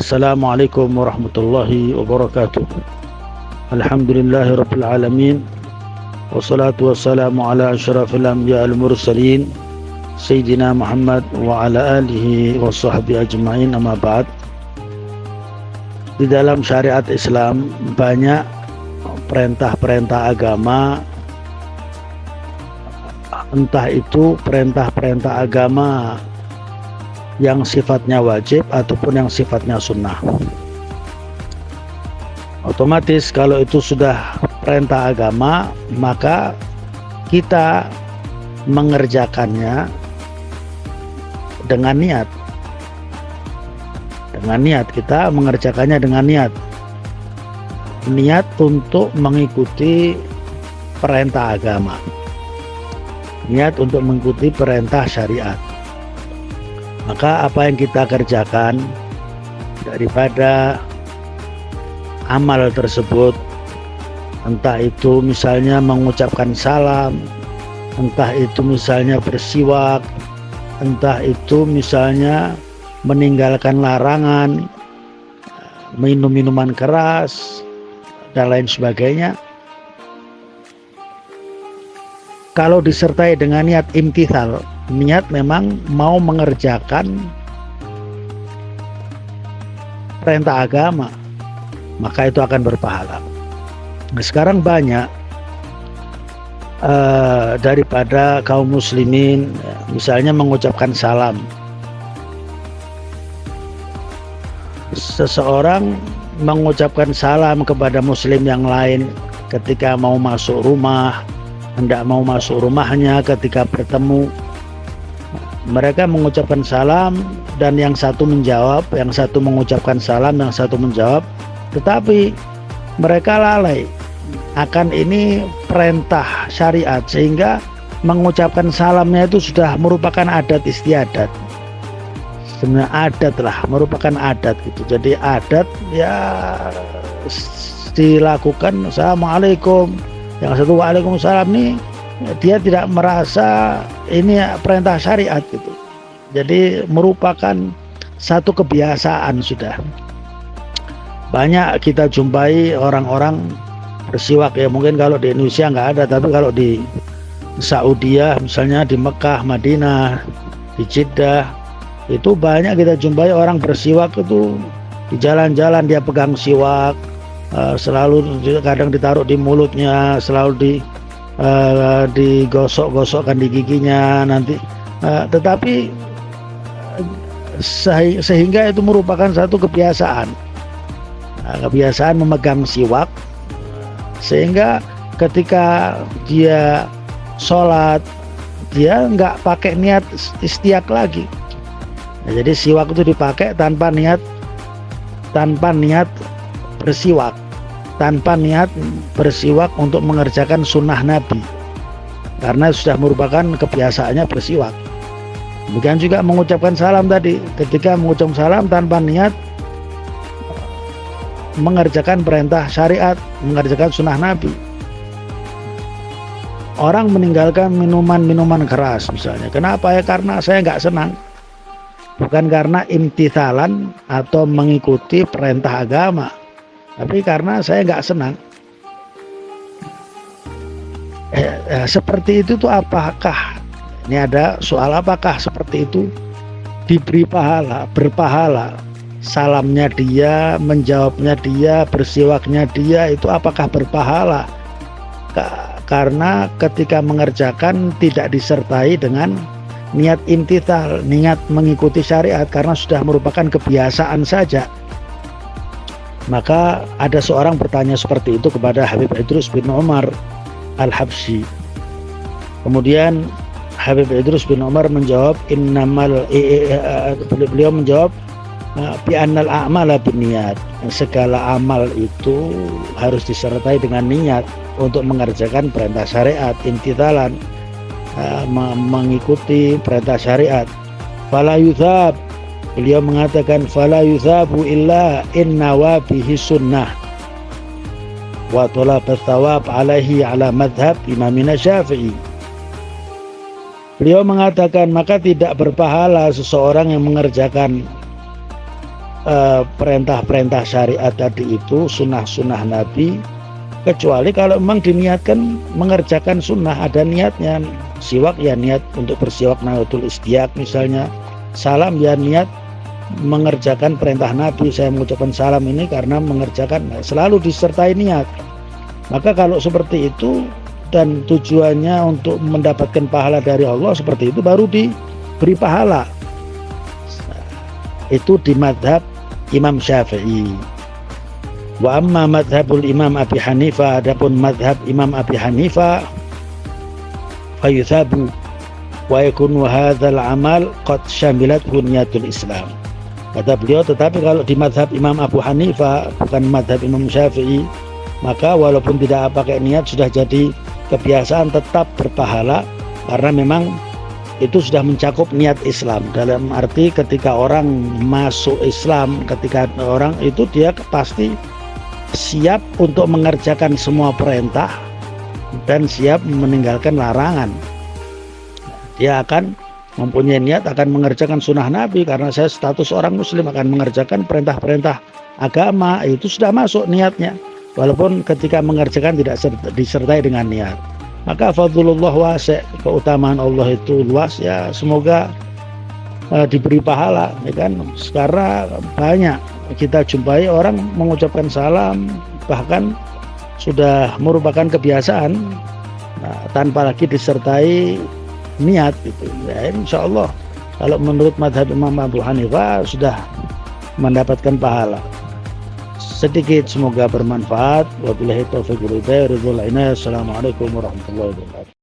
Assalamualaikum warahmatullahi wabarakatuh. Alhamdulillahi rabbil alamin. Wassalatu wassalamu ala asyrafil anbiya wal mursalin Sayyidina Muhammad wa ala alihi wa sahbihi ajma'in, amma ba'd. Di dalam syariat Islam banyak perintah-perintah agama, entah itu perintah-perintah agama yang sifatnya wajib ataupun yang sifatnya sunnah. Otomatis kalau itu sudah perintah agama, maka kita mengerjakannya dengan niat. Kita mengerjakannya dengan niat untuk mengikuti perintah agama, niat untuk mengikuti perintah syariat. Maka apa yang kita kerjakan daripada amal tersebut, entah itu misalnya mengucapkan salam, entah itu misalnya bersiwak, entah itu misalnya meninggalkan larangan, minum minuman keras dan lain sebagainya, kalau disertai dengan niat imtithal, niat memang mau mengerjakan perintah agama, maka itu akan berpahala. Nah, sekarang banyak daripada kaum muslimin misalnya mengucapkan salam. Seseorang mengucapkan salam kepada muslim yang lain ketika mau masuk rumah, hendak mau masuk rumahnya, ketika bertemu, mereka mengucapkan salam dan yang satu menjawab, yang satu mengucapkan salam, yang satu menjawab, tetapi mereka lalai akan ini perintah syariat, sehingga mengucapkan salamnya itu sudah merupakan adat istiadat. Sebenarnya adat lah, merupakan adat gitu. Jadi adat ya dilakukan, assalamualaikum, yang satu waalaikumsalam, nih dia tidak merasa ini perintah syariat gitu. Jadi merupakan satu kebiasaan sudah. Banyak kita jumpai orang-orang bersiwak, ya mungkin kalau di Indonesia nggak ada, tapi kalau di Saudi misalnya, di Mekah, Madinah, di Jeddah, itu banyak kita jumpai orang bersiwak itu di jalan-jalan, dia pegang siwak, selalu kadang ditaruh di mulutnya, selalu digosok-gosokkan di giginya nanti, tetapi sehingga itu merupakan satu kebiasaan, kebiasaan memegang siwak, sehingga ketika dia sholat dia nggak pakai niat istiak lagi. Nah, jadi siwak itu dipakai tanpa niat bersiwak, tanpa niat bersiwak untuk mengerjakan sunnah Nabi, karena sudah merupakan kebiasaannya bersiwak. Demikian juga mengucapkan salam tadi, ketika mengucapkan salam tanpa niat mengerjakan perintah syariat, mengerjakan sunnah Nabi. Orang meninggalkan minuman keras misalnya, kenapa? Ya karena saya nggak senang, bukan karena imtithalan atau mengikuti perintah agama, tapi karena saya nggak senang. Seperti itu tuh apakah, ini ada soal, apakah seperti itu diberi pahala, berpahala? Salamnya dia, menjawabnya dia, bersiwaknya dia, itu apakah berpahala? Karena ketika mengerjakan tidak disertai dengan niat imtithal, niat mengikuti syariat, karena sudah merupakan kebiasaan saja. Maka ada seorang bertanya seperti itu kepada Habib Idrus bin Umar Al-Habsyi. Kemudian Habib Idrus bin Umar menjawab, beliau menjawab, bi'annal a'mala binniyat, segala amal itu harus disertai dengan niat untuk mengerjakan perintah syariat, imtithalan, mengikuti perintah syariat. Fala yuthab, beliau mengatakan, fala yuthabu illa innawa bihi sunnah wa talaba thawab alaihi ala madhab Imamina Syafi'i. Beliau mengatakan, maka tidak berpahala seseorang yang mengerjakan perintah-perintah syariat tadi itu, sunnah-sunnah Nabi, kecuali kalau memang diniatkan mengerjakan sunnah, ada niatnya. Siwak ya niat untuk bersiwak nawatul istiak misalnya, salam ya niat mengerjakan perintah Nabi, saya mengucapkan salam ini karena mengerjakan, selalu disertai niat. Maka kalau seperti itu dan tujuannya untuk mendapatkan pahala dari Allah, seperti itu baru diberi pahala. Itu di madhab Imam Syafi'i. Wa amma madhabul Imam Abi Hanifah, adapun madhab Imam Abi Hanifah, fayuthabu wa yakunu hadzal amal qad syamilathu niyatul Islam. Kata beliau, tetapi kalau di madhab Imam Abu Hanifah, bukan madhab Imam Syafi'i, maka walaupun tidak pakai niat sudah jadi kebiasaan, tetap berpahala karena memang itu sudah mencakup niat Islam. Dalam arti ketika orang masuk Islam, ketika orang itu dia pasti siap untuk mengerjakan semua perintah dan siap meninggalkan larangan. Dia akan mempunyai niat akan mengerjakan sunnah Nabi, karena saya status orang muslim akan mengerjakan perintah-perintah agama, itu sudah masuk niatnya, walaupun ketika mengerjakan tidak disertai dengan niat. Maka fadlullah wasi', keutamaan Allah itu luas ya, semoga diberi pahala ya kan. Sekarang banyak kita jumpai orang mengucapkan salam bahkan sudah merupakan kebiasaan, tanpa lagi disertai niat gitu ya. Insya Allah kalau menurut madhab Imam Abu Hanifah sudah mendapatkan pahala. Sedikit, semoga bermanfaat. Wabillahi taufiq wal hidayah. Assalamualaikum warahmatullahi wabarakatuh.